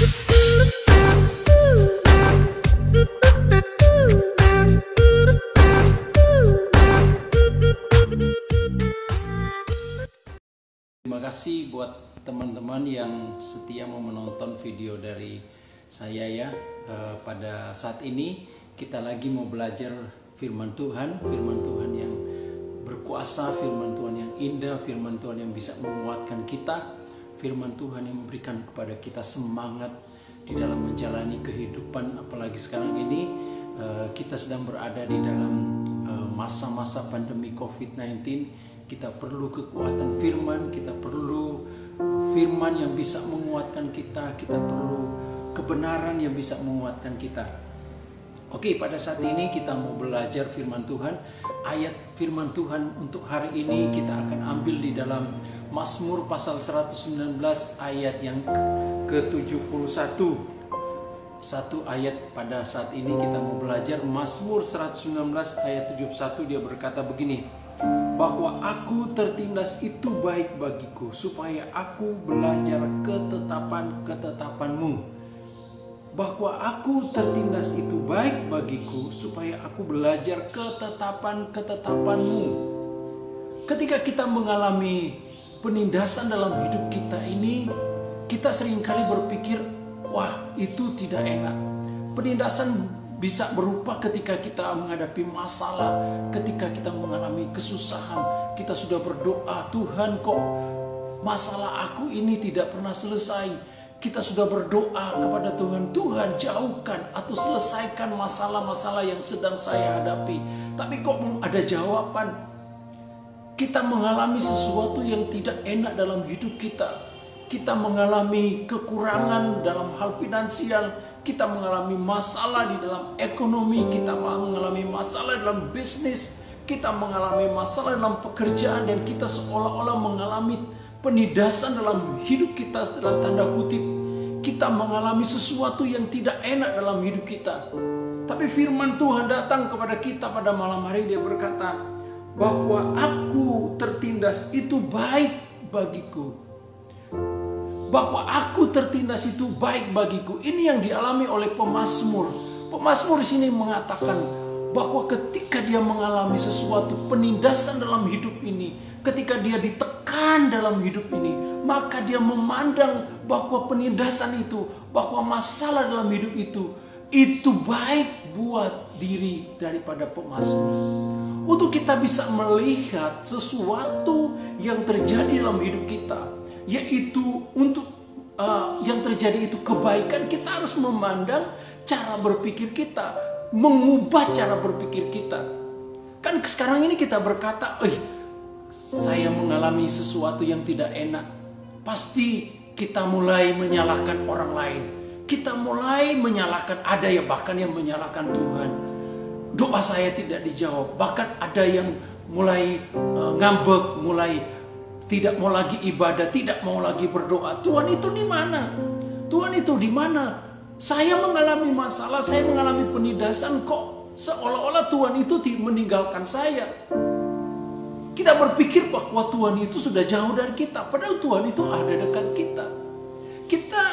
Terima kasih buat teman-teman yang setia mau menonton video dari saya ya. Pada saat ini kita lagi mau belajar firman Tuhan yang berkuasa, firman Tuhan yang indah, firman Tuhan yang bisa menguatkan kita, firman Tuhan yang memberikan kepada kita semangat di dalam menjalani kehidupan. Apalagi sekarang ini kita sedang berada di dalam masa-masa pandemi COVID-19. Kita perlu kekuatan firman, kita perlu firman yang bisa menguatkan kita, kita perlu kebenaran yang bisa menguatkan kita. Oke, pada saat ini kita mau belajar firman Tuhan. Ayat firman Tuhan untuk hari ini kita akan ambil di dalam Mazmur pasal 119 ayat yang ke-71. Satu ayat pada saat ini kita mau belajar Mazmur 119 ayat 71, dia berkata begini: bahwa aku tertindas itu baik bagiku, supaya aku belajar ketetapan-ketetapanmu. Bahwa aku tertindas itu baik bagiku, supaya aku belajar ketetapan-ketetapanmu. Ketika kita mengalami penindasan dalam hidup kita ini, kita seringkali berpikir, wah itu tidak enak. Penindasan bisa berupa ketika kita menghadapi masalah, ketika kita mengalami kesusahan, kita sudah berdoa, Tuhan kok masalah aku ini tidak pernah selesai. Kita sudah berdoa kepada Tuhan, Tuhan jauhkan atau selesaikan masalah-masalah yang sedang saya hadapi. Tapi kok belum ada jawaban. Kita mengalami sesuatu yang tidak enak dalam hidup kita. Kita mengalami kekurangan dalam hal finansial, kita mengalami masalah di dalam ekonomi, kita mengalami masalah dalam bisnis, kita mengalami masalah dalam pekerjaan, dan kita seolah-olah mengalami penindasan dalam hidup kita. Dalam tanda kutip, kita mengalami sesuatu yang tidak enak dalam hidup kita. Tapi firman Tuhan datang kepada kita pada malam hari, dia berkata bahwa aku tertindas itu baik bagiku. Bahwa aku tertindas itu baik bagiku. Ini yang dialami oleh pemazmur. Pemazmur di sini mengatakan bahwa ketika dia mengalami sesuatu penindasan dalam hidup ini, ketika dia ditekan dalam hidup ini, maka dia memandang bahwa penindasan itu, bahwa masalah dalam hidup itu baik buat diri daripada pemazmur. Untuk kita bisa melihat sesuatu yang terjadi dalam hidup kita, yaitu untuk yang terjadi itu kebaikan, kita harus memandang cara berpikir kita, mengubah cara berpikir kita. Kan sekarang ini kita berkata, saya mengalami sesuatu yang tidak enak. Pasti kita mulai menyalahkan orang lain. Kita mulai menyalahkan, ada ya bahkan yang menyalahkan Tuhan. Doa saya tidak dijawab. Bahkan ada yang mulai ngambek, mulai tidak mau lagi ibadah, tidak mau lagi berdoa. Tuhan itu di mana? Tuhan itu di mana? Saya mengalami masalah, saya mengalami penindasan, kok seolah-olah Tuhan itu meninggalkan saya. Kita berpikir bahwa Tuhan itu sudah jauh dari kita, padahal Tuhan itu ada dekat kita. Kita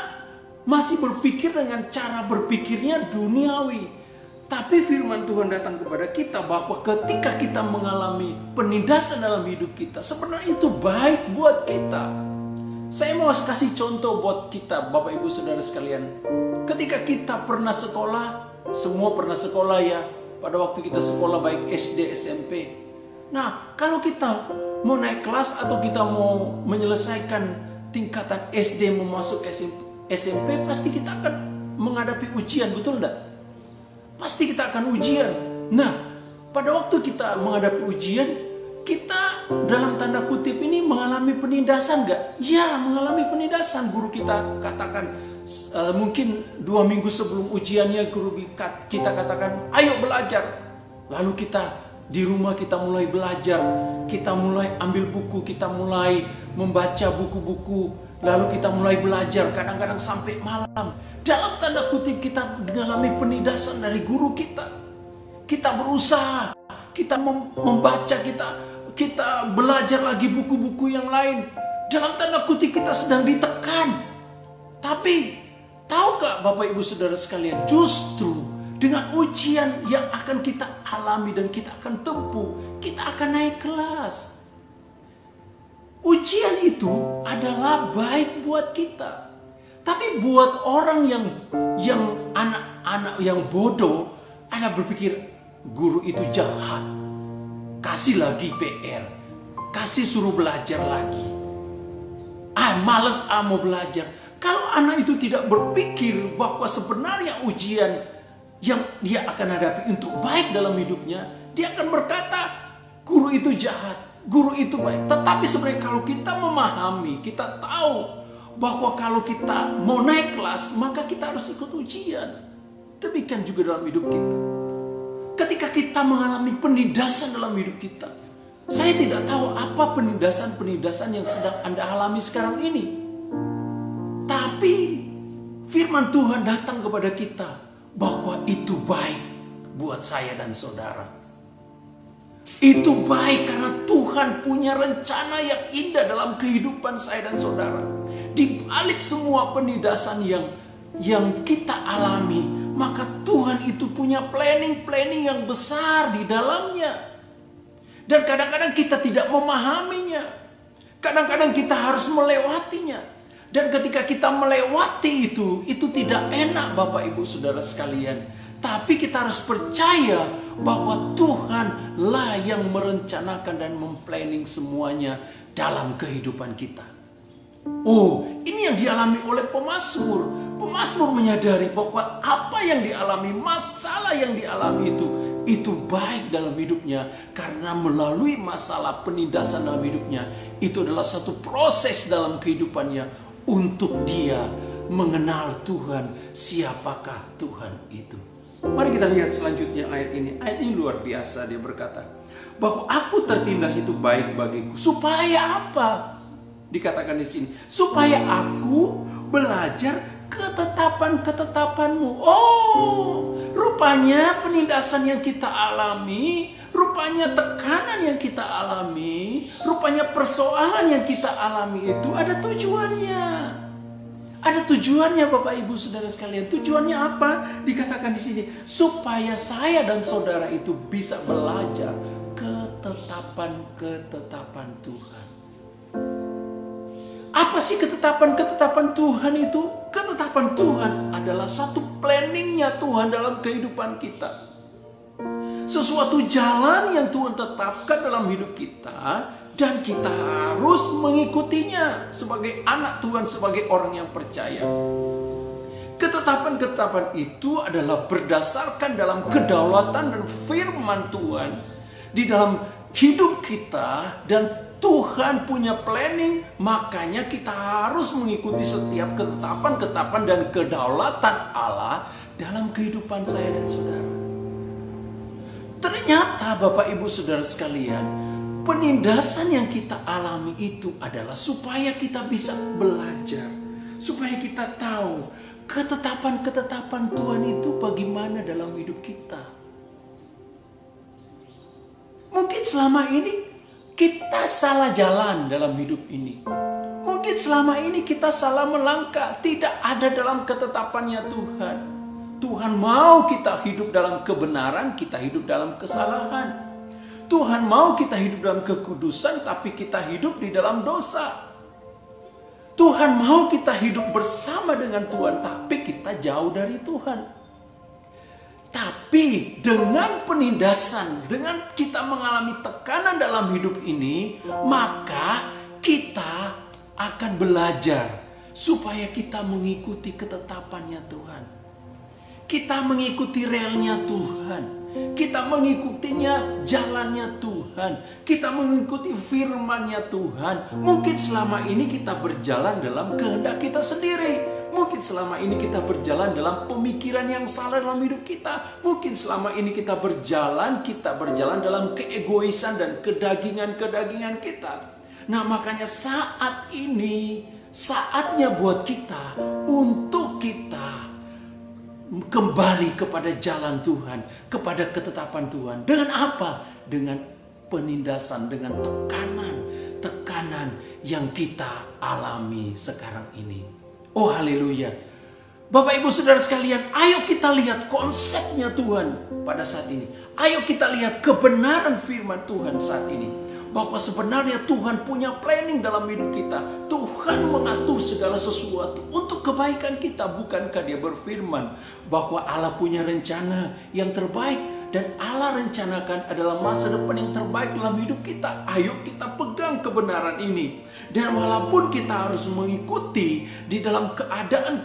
masih berpikir dengan cara berpikirnya duniawi. Tapi firman Tuhan datang kepada kita bahwa ketika kita mengalami penindasan dalam hidup kita, sebenarnya itu baik buat kita. Saya mau kasih contoh buat kita, Bapak Ibu Saudara sekalian. Ketika kita pernah sekolah, semua pernah sekolah ya, pada waktu kita sekolah baik SD, SMP. Nah, kalau kita mau naik kelas atau kita mau menyelesaikan tingkatan SD mau masuk SMP, pasti kita akan menghadapi ujian, betul enggak? Pasti kita akan ujian. Nah, pada waktu kita menghadapi ujian, kita dalam tanda kutip ini mengalami penindasan enggak? Ya, mengalami penindasan. Guru kita katakan, mungkin 2 minggu sebelum ujiannya guru kita katakan, ayo belajar. Lalu kita di rumah kita mulai belajar, kita mulai ambil buku, kita mulai membaca buku-buku, lalu kita mulai belajar, kadang-kadang sampai malam. Dalam tanda kutip kita mengalami penindasan dari guru kita. Kita berusaha, kita membaca, kita belajar lagi buku-buku yang lain. Dalam tanda kutip kita sedang ditekan. Tapi Tahukah Bapak Ibu Saudara sekalian, justru dengan ujian yang akan kita alami dan kita akan tempuh, kita akan naik kelas. Ujian itu adalah baik buat kita. Tapi buat orang yang anak-anak yang bodoh, ada berpikir guru itu jahat. Kasih lagi PR, kasih suruh belajar lagi. Males mau belajar. Kalau anak itu tidak berpikir bahwa sebenarnya ujian yang dia akan hadapi untuk baik dalam hidupnya, dia akan berkata, guru itu jahat, guru itu baik. Tetapi sebenarnya kalau kita memahami, kita tahu bahwa kalau kita mau naik kelas, maka kita harus ikut ujian. Demikian juga dalam hidup kita. Ketika kita mengalami penindasan dalam hidup kita, saya tidak tahu apa penindasan-penindasan yang sedang Anda alami sekarang ini. Tapi firman Tuhan datang kepada kita bahwa itu baik buat saya dan saudara. Itu baik karena Tuhan punya rencana yang indah dalam kehidupan saya dan saudara. Di balik semua penindasan yang kita alami, maka Tuhan itu punya planning yang besar di dalamnya. Dan kadang-kadang kita tidak memahaminya. Kadang-kadang kita harus melewatinya. Dan ketika kita melewati itu tidak enak Bapak Ibu Saudara sekalian. Tapi kita harus percaya bahwa Tuhanlah yang merencanakan dan memplanning semuanya dalam kehidupan kita. Oh, ini yang dialami oleh pemazmur. Pemazmur menyadari bahwa apa yang dialami, masalah yang dialami itu baik dalam hidupnya. Karena melalui masalah penindasan dalam hidupnya, itu adalah satu proses dalam kehidupannya untuk dia mengenal Tuhan, siapakah Tuhan itu. Mari kita lihat selanjutnya ayat ini. Ayat ini luar biasa, dia berkata bahwa aku tertindas itu baik bagiku. Supaya apa? Dikatakan di sini, supaya aku belajar ketetapan-ketetapanmu. Oh, rupanya penindasan yang kita alami, rupanya tekanan yang kita alami, rupanya persoalan yang kita alami itu ada tujuannya. Ada tujuannya Bapak Ibu Saudara sekalian. Tujuannya apa? Dikatakan di sini, supaya saya dan saudara itu bisa belajar ketetapan-ketetapan Tuhan. Apa sih ketetapan-ketetapan Tuhan itu? Ketetapan Tuhan adalah satu planningnya Tuhan dalam kehidupan kita. Sesuatu jalan yang Tuhan tetapkan dalam hidup kita, dan kita harus mengikutinya sebagai anak Tuhan, sebagai orang yang percaya. Ketetapan-ketetapan itu adalah berdasarkan dalam kedaulatan dan firman Tuhan di dalam hidup kita, dan Tuhan punya planning, makanya kita harus mengikuti setiap ketetapan-ketetapan dan kedaulatan Allah dalam kehidupan saya dan saudara. Ternyata Bapak Ibu Saudara sekalian, penindasan yang kita alami itu adalah supaya kita bisa belajar, supaya kita tahu ketetapan-ketetapan Tuhan itu bagaimana dalam hidup kita. Mungkin selama ini kita salah jalan dalam hidup ini. Mungkin selama ini kita salah melangkah, tidak ada dalam ketetapannya Tuhan. Tuhan mau kita hidup dalam kebenaran, kita hidup dalam kesalahan. Tuhan mau kita hidup dalam kekudusan, tapi kita hidup di dalam dosa. Tuhan mau kita hidup bersama dengan Tuhan, tapi kita jauh dari Tuhan. Tapi dengan penindasan, dengan kita mengalami tekanan dalam hidup ini, maka kita akan belajar supaya kita mengikuti ketetapannya Tuhan. Kita mengikuti relnya Tuhan. Kita mengikutinya jalannya Tuhan. Kita mengikuti firman-Nya Tuhan. Mungkin selama ini kita berjalan dalam kehendak kita sendiri. Mungkin selama ini kita berjalan dalam pemikiran yang salah dalam hidup kita. Mungkin selama ini kita berjalan dalam keegoisan dan kedagingan-kedagingan kita. Nah, makanya saat ini saatnya buat kita untuk kita kembali kepada jalan Tuhan, kepada ketetapan Tuhan. Dengan apa? Dengan penindasan, dengan tekanan yang kita alami sekarang ini. Oh haleluya. Bapak Ibu Saudara sekalian, ayo kita lihat konsepnya Tuhan pada saat ini. Ayo kita lihat kebenaran firman Tuhan saat ini. Bahwa sebenarnya Tuhan punya planning dalam hidup kita. Tuhan mengatur segala sesuatu untuk kebaikan kita. Bukankah Dia berfirman bahwa Allah punya rencana yang terbaik. Dan Allah rencanakan adalah masa depan yang terbaik dalam hidup kita. Ayo kita pegang kebenaran ini. Dan walaupun kita harus mengikuti di dalam keadaan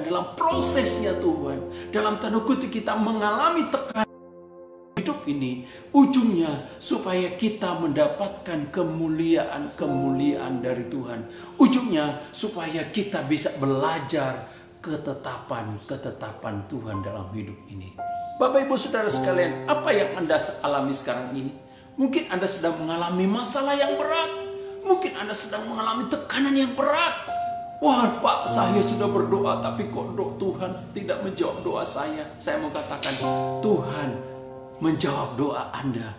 dalam prosesnya Tuhan. Dalam tanda kutip kita mengalami tekanan hidup ini. Ujungnya supaya kita mendapatkan kemuliaan dari Tuhan. Ujungnya supaya kita bisa belajar ketetapan Tuhan dalam hidup ini. Bapak Ibu Saudara sekalian, apa yang Anda alami sekarang ini? Mungkin Anda sedang mengalami masalah yang berat. Mungkin Anda sedang mengalami tekanan yang berat. Wah Pak, saya sudah berdoa tapi kok Tuhan tidak menjawab doa saya. Saya mau katakan, Tuhan menjawab doa Anda.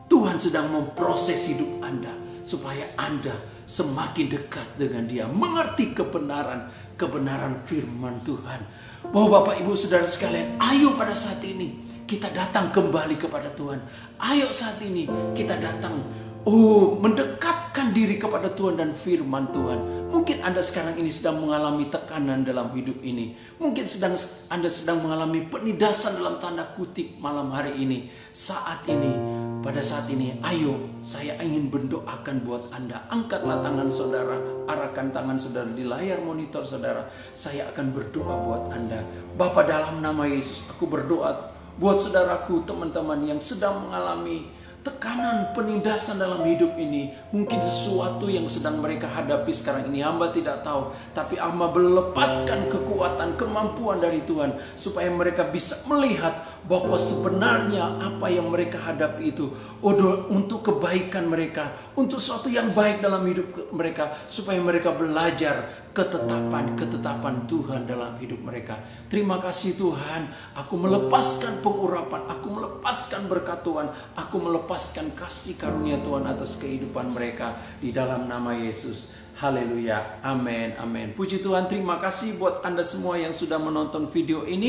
Tuhan sedang memproses hidup Anda supaya Anda semakin dekat dengan Dia, mengerti kebenaran firman Tuhan. Bahwa Bapak Ibu Saudara sekalian, ayo pada saat ini kita datang kembali kepada Tuhan. Ayo saat ini kita datang mendekatkan diri kepada Tuhan dan firman Tuhan. Mungkin Anda sekarang ini sedang mengalami tekanan dalam hidup ini. Mungkin Anda sedang mengalami penindasan dalam tanda kutip malam hari ini. Pada saat ini, ayo saya ingin berdoakan buat Anda. Angkatlah tangan saudara, arahkan tangan saudara di layar monitor saudara. Saya akan berdoa buat Anda. Bapa, dalam nama Yesus, aku berdoa buat saudaraku, teman-teman yang sedang mengalami tekanan, penindasan dalam hidup ini. Mungkin sesuatu yang sedang mereka hadapi sekarang ini hamba tidak tahu. Tapi hamba melepaskan kekuatan, kemampuan dari Tuhan. Supaya mereka bisa melihat bahwa sebenarnya apa yang mereka hadapi itu untuk kebaikan mereka. Untuk sesuatu yang baik dalam hidup mereka. Supaya mereka belajar ketetapan Tuhan dalam hidup mereka. Terima kasih Tuhan. Aku melepaskan pengurapan. Aku melepaskan berkat Tuhan. Aku melepaskan kasih karunia Tuhan atas kehidupan mereka. Di dalam nama Yesus. Haleluya. Amin. Amin. Puji Tuhan. Terima kasih buat Anda semua yang sudah menonton video ini.